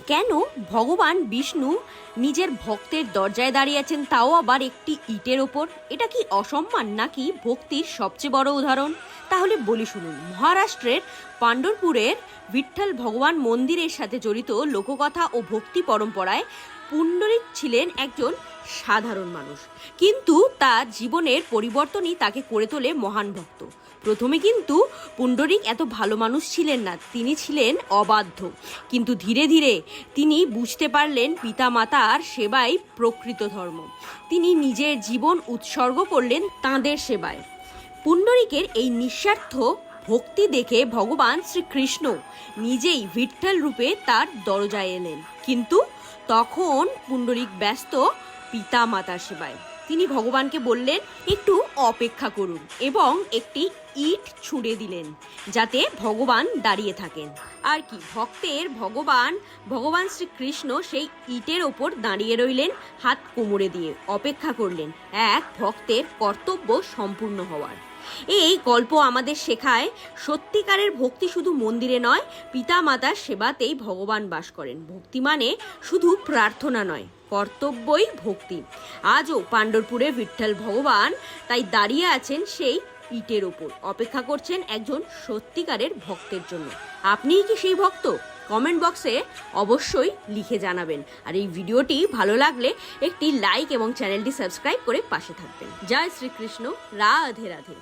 কেন ভগবান বিষ্ণু নিজের ভক্তের দরজায় দাঁড়িয়ে আছেন, তাও আবার একটি ইটের ওপর? এটা কি অসম্মান নাকি ভক্তির সবচেয়ে বড় উদাহরণ? তাহলে বলি শুনুন। মহারাষ্ট্রের পাণ্ডরপুরের বিঠ্ঠল ভগবান মন্দিরের সাথে জড়িত লোককথা ও ভক্তি পরম্পরায় পুণ্ডরিক ছিলেন একজন সাধারণ মানুষ, কিন্তু তার জীবনের পরিবর্তনই তাকে করে তোলে মহান ভক্ত। প্রথমে কিন্তু পুণ্ডরিক এত ভালো মানুষ ছিলেন না, তিনি ছিলেন অবাধ্য। কিন্তু ধীরে ধীরে তিনি বুঝতে পারলেন পিতামাতার সেবাই প্রকৃত ধর্ম। তিনি নিজের জীবন উৎসর্গ করলেন তাঁদের সেবায়। পুণ্ডরিকের এই নিঃস্বার্থ ভক্তি দেখে ভগবান শ্রীকৃষ্ণ নিজেই ভিঠ্ঠল রূপে তার দরজায় এলেন। কিন্তু তখন পুণ্ডরিক ব্যস্ত পিতা মাতার সেবায়। তিনি ভগবানকে বললেন, একটু অপেক্ষা করুন, এবং একটি ইট ছুঁড়ে দিলেন যাতে ভগবান দাঁড়িয়ে থাকেন। আর কি, ভক্তের ভগবান শ্রীকৃষ্ণ সেই ইটের ওপর দাঁড়িয়ে রইলেন, হাত কোমরে দিয়ে অপেক্ষা করলেন এক ভক্তের কর্তব্য সম্পূর্ণ হওয়ার। এই গল্প আমাদের শেখায়, সত্যিকারের ভক্তি শুধু মন্দিরে নয়, পিতা মাতার সেবাতেই ভগবান বাস করেন। ভক্তি মানে শুধু প্রার্থনা নয়, কর্তব্যই ভক্তি। আজও পাণ্ডরপুরে ভিঠ্ঠল ভগবান তাই দাঁড়িয়ে আছেন সেই ইটের ওপর, অপেক্ষা করছেন একজন সত্যিকারের ভক্তের জন্য। আপনিই কি সেই ভক্ত? কমেন্ট বক্সে অবশ্যই লিখে জানাবেন। আর এই ভিডিওটি ভালো লাগলে একটি লাইক এবং চ্যানেলটি সাবস্ক্রাইব করে পাশে থাকবেন। জয় শ্রীকৃষ্ণ, রাধে রাধে।